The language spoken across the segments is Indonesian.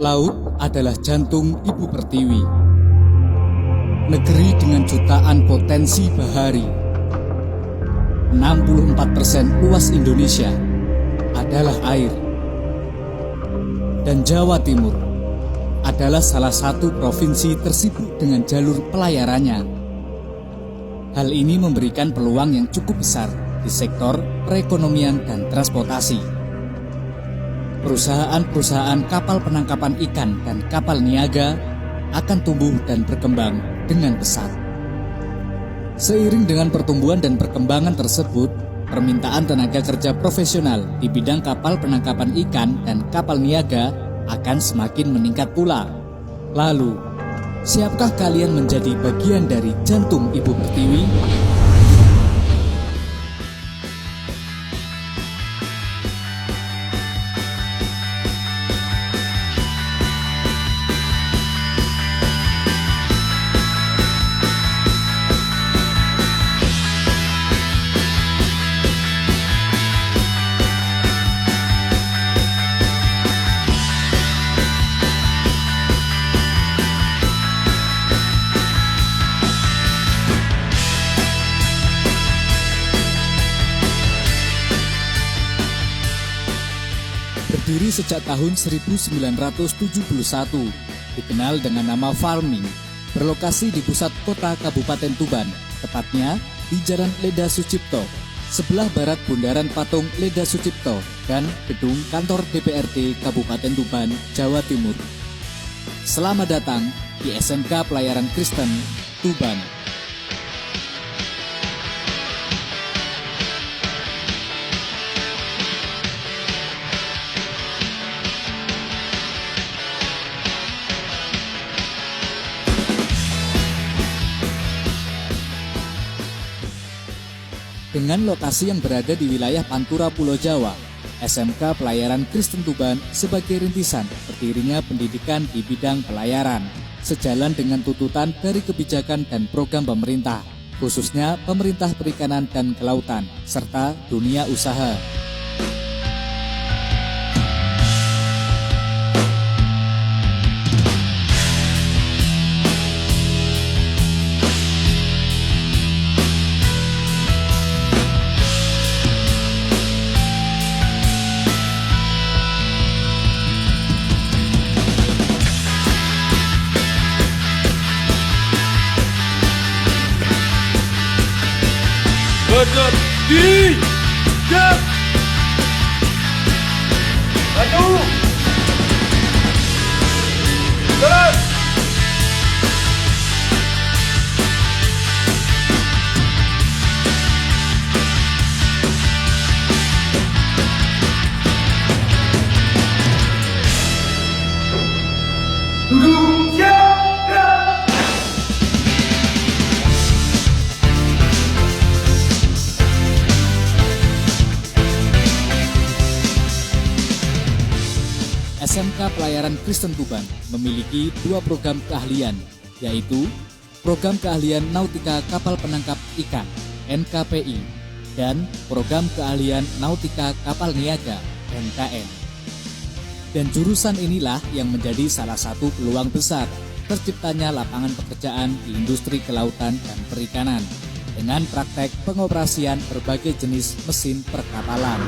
Laut adalah jantung Ibu Pertiwi. Negeri dengan jutaan potensi bahari. 64% luas Indonesia adalah air. Dan Jawa Timur adalah salah satu provinsi tersibuk dengan jalur pelayarannya. Hal ini memberikan peluang yang cukup besar di sektor perekonomian dan transportasi. Perusahaan-perusahaan kapal penangkapan ikan dan kapal niaga akan tumbuh dan berkembang dengan pesat. Seiring dengan pertumbuhan dan perkembangan tersebut, permintaan tenaga kerja profesional di bidang kapal penangkapan ikan dan kapal niaga akan semakin meningkat pula. Lalu, siapkah kalian menjadi bagian dari jantung Ibu Pertiwi? Berdiri sejak tahun 1971, dikenal dengan nama Farming, berlokasi di pusat kota Kabupaten Tuban, tepatnya di Jalan Leda Sucipto, sebelah barat Bundaran Patung Leda Sucipto dan gedung kantor DPRD Kabupaten Tuban, Jawa Timur. Selamat datang di SMK Pelayaran Kristen Tuban. Dengan lokasi yang berada di wilayah Pantura Pulau Jawa, SMK Pelayaran Kristen Tuban sebagai rintisan berdirinya pendidikan di bidang pelayaran, sejalan dengan tuntutan dari kebijakan dan program pemerintah, khususnya pemerintah perikanan dan kelautan, serta dunia usaha. Bertiga, satu, terus. Duduk siap. SMK Pelayaran Kristen Tuban memiliki dua program keahlian, yaitu Program Keahlian Nautika Kapal Penangkap Ikan (NKPI) dan Program Keahlian Nautika Kapal Niaga (NKN). Dan jurusan inilah yang menjadi salah satu peluang besar terciptanya lapangan pekerjaan di industri kelautan dan perikanan dengan praktek pengoperasian berbagai jenis mesin perkapalan.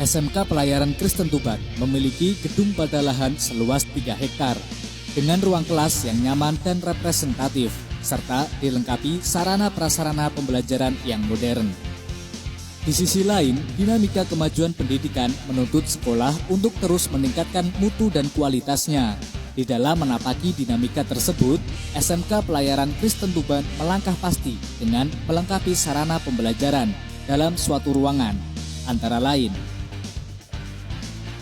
SMK Pelayaran Kristen Tuban memiliki gedung pada lahan seluas 3 hektar dengan ruang kelas yang nyaman dan representatif serta dilengkapi sarana prasarana pembelajaran yang modern. Di sisi lain, dinamika kemajuan pendidikan menuntut sekolah untuk terus meningkatkan mutu dan kualitasnya. Di dalam menapaki dinamika tersebut, SMK Pelayaran Kristen Tuban melangkah pasti dengan melengkapi sarana pembelajaran dalam suatu ruangan, antara lain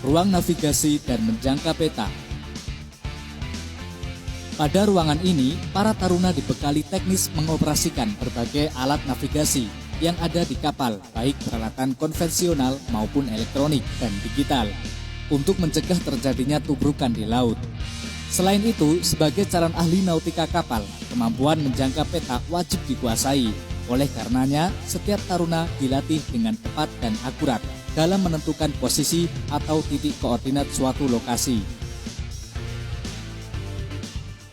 ruang navigasi dan menjangka peta. Pada ruangan ini, para taruna dibekali teknis mengoperasikan berbagai alat navigasi yang ada di kapal, baik peralatan konvensional maupun elektronik dan digital, untuk mencegah terjadinya tubrukan di laut. Selain itu, sebagai calon ahli nautika kapal, kemampuan menjangka peta wajib dikuasai Oleh karenanya, setiap taruna dilatih dengan tepat dan akurat dalam menentukan posisi atau titik koordinat suatu lokasi.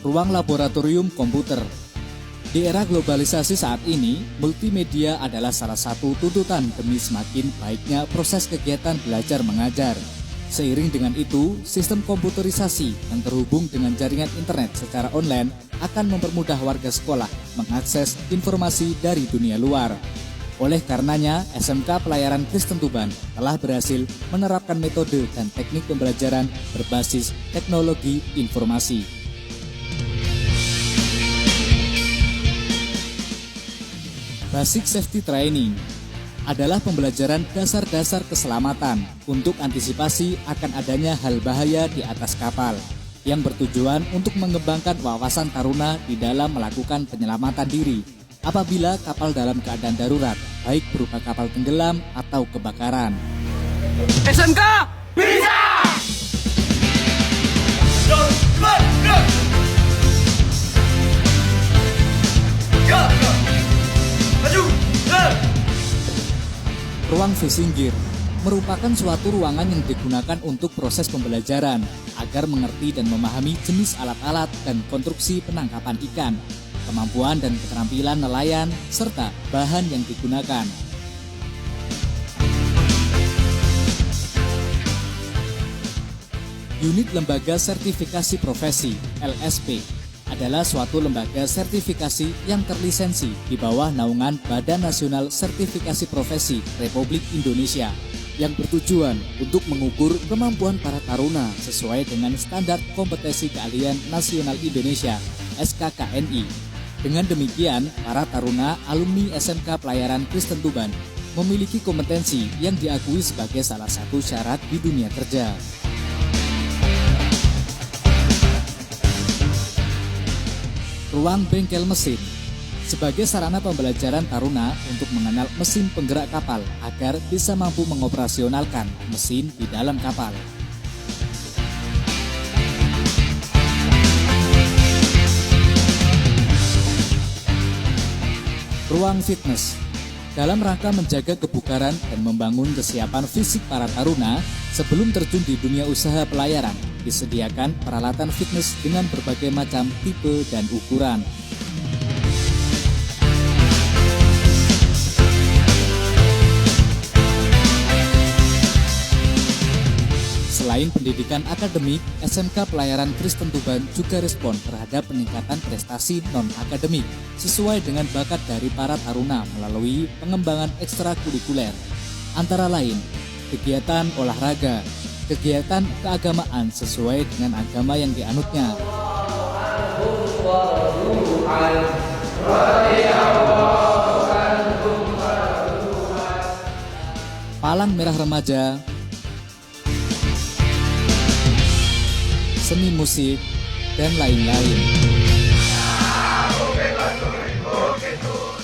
Ruang laboratorium komputer. Di era globalisasi saat ini, multimedia adalah salah satu tuntutan demi semakin baiknya proses kegiatan belajar mengajar. Seiring dengan itu, sistem komputerisasi yang terhubung dengan jaringan internet secara online akan mempermudah warga sekolah mengakses informasi dari dunia luar. Oleh karenanya, SMK Pelayaran Kristen Tuban telah berhasil menerapkan metode dan teknik pembelajaran berbasis teknologi informasi. Basic Safety Training adalah pembelajaran dasar-dasar keselamatan untuk antisipasi akan adanya hal bahaya di atas kapal yang bertujuan untuk mengembangkan wawasan taruna di dalam melakukan penyelamatan diri apabila kapal dalam keadaan darurat, baik berupa kapal tenggelam atau kebakaran. SMK bisa! Maju! Ruang fishing gear merupakan suatu ruangan yang digunakan untuk proses pembelajaran agar mengerti dan memahami jenis alat-alat dan konstruksi penangkapan ikan, kemampuan dan keterampilan nelayan, serta bahan yang digunakan. Unit Lembaga Sertifikasi Profesi (LSP) adalah suatu lembaga sertifikasi yang terlisensi di bawah naungan Badan Nasional Sertifikasi Profesi Republik Indonesia yang bertujuan untuk mengukur kemampuan para taruna sesuai dengan Standar Kompetensi Keahlian Nasional Indonesia (SKKNI). Dengan demikian, para taruna alumni SMK Pelayaran Kristen Tuban memiliki kompetensi yang diakui sebagai salah satu syarat di dunia kerja. Ruang bengkel mesin sebagai sarana pembelajaran taruna untuk mengenal mesin penggerak kapal agar bisa mampu mengoperasionalkan mesin di dalam kapal. Ruang fitness dalam rangka menjaga kebugaran dan membangun kesiapan fisik para taruna sebelum terjun di dunia usaha pelayaran, disediakan peralatan fitness dengan berbagai macam tipe dan ukuran. Selain pendidikan akademik, SMK Pelayaran Kristen Tuban juga respon terhadap peningkatan prestasi non-akademik sesuai dengan bakat dari para taruna melalui pengembangan ekstrakurikuler. Antara lain, kegiatan olahraga, kegiatan keagamaan sesuai dengan agama yang dianutnya, palang merah remaja, seni musik, dan lain-lain.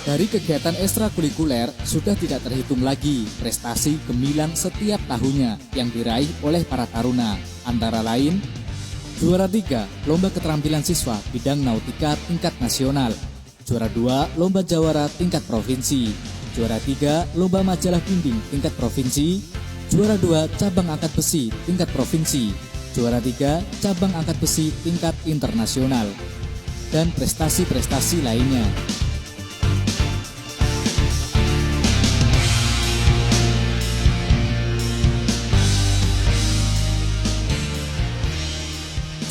Dari kegiatan ekstrakurikuler sudah tidak terhitung lagi prestasi gemilang setiap tahunnya yang diraih oleh para taruna. Antara lain, juara 3 Lomba Keterampilan Siswa Bidang Nautika tingkat nasional, juara 2 Lomba Jawara tingkat provinsi, juara 3 Lomba Majalah Bimbing tingkat provinsi, juara 2 Cabang Angkat Besi tingkat provinsi, juara 3 Cabang Angkat Besi tingkat internasional, dan prestasi-prestasi lainnya.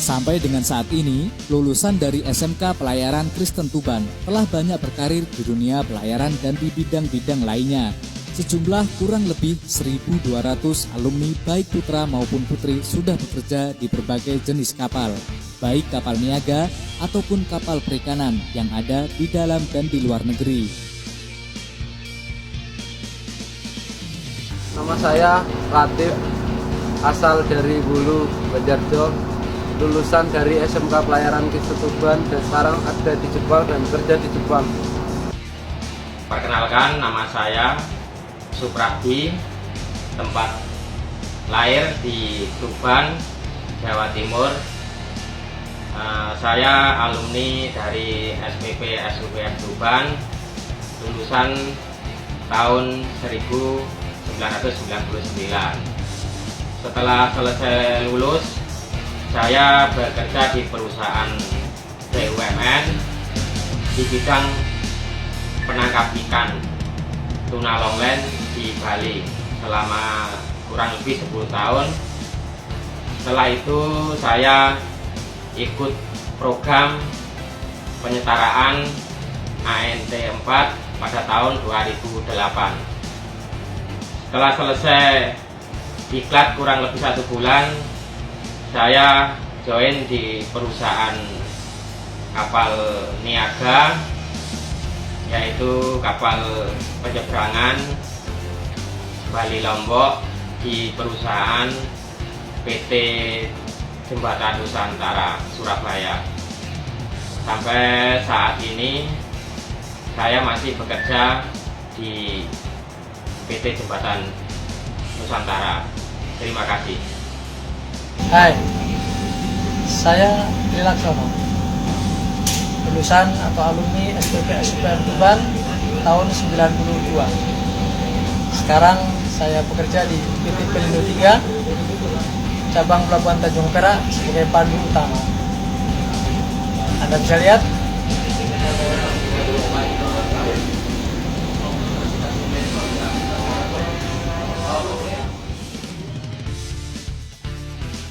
Sampai dengan saat ini, lulusan dari SMK Pelayaran Kristen Tuban telah banyak berkarir di dunia pelayaran dan di bidang-bidang lainnya. Sejumlah kurang lebih 1.200 alumni baik putra maupun putri sudah bekerja di berbagai jenis kapal, baik kapal niaga ataupun kapal perikanan yang ada di dalam dan di luar negeri. Nama saya Latif, asal dari Bulu, Banjarjo, lulusan dari SMK Pelayaran Kristen Tuban dan sekarang ada di Jepang dan bekerja di Jepang. Perkenalkan, nama saya Supradi, tempat lahir di Tuban, Jawa Timur. Saya alumni dari SPP SUPF Tuban, lulusan tahun 1999. Setelah selesai lulus, saya bekerja di perusahaan BUMN di bidang penangkap ikan tuna longlen di Bali selama kurang lebih 10 tahun. Setelah itu saya ikut program penyetaraan ANT 4 pada tahun 2008. Setelah selesai diklat kurang lebih 1 bulan, saya join di perusahaan kapal niaga, yaitu kapal penyeberangan Bali Lombok di perusahaan PT Jembatan Nusantara Surabaya. Sampai saat ini saya masih bekerja di PT Jembatan Nusantara. Terima kasih. Hai, saya Trilaksono, lulusan atau alumni SPP SPM Tuban tahun 92. Sekarang saya bekerja di PT Pelindo 3, cabang Pelabuhan Tanjung Perak sebagai pandu utama. Anda bisa lihat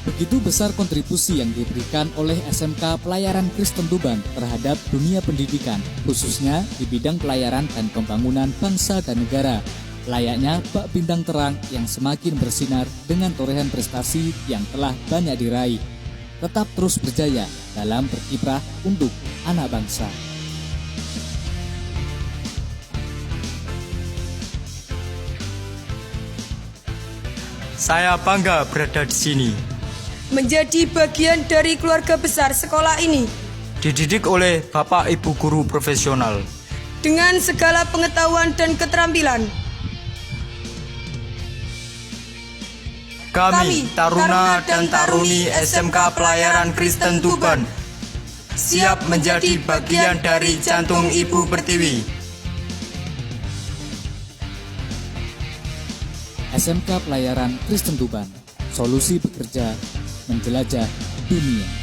begitu besar kontribusi yang diberikan oleh SMK Pelayaran Kristen Tuban terhadap dunia pendidikan, khususnya di bidang pelayaran dan pembangunan bangsa dan negara. Layaknya bak bintang terang yang semakin bersinar dengan torehan prestasi yang telah banyak diraih. Tetap terus berjaya dalam berkiprah untuk anak bangsa. Saya bangga berada di sini. Menjadi bagian dari keluarga besar sekolah ini. Dididik oleh Bapak Ibu guru profesional. Dengan segala pengetahuan dan keterampilan. Kami, Taruna dan Taruni SMK Pelayaran Kristen Tuban, siap menjadi bagian dari jantung Ibu Pertiwi. SMK Pelayaran Kristen Tuban, solusi bekerja menjelajah dunia.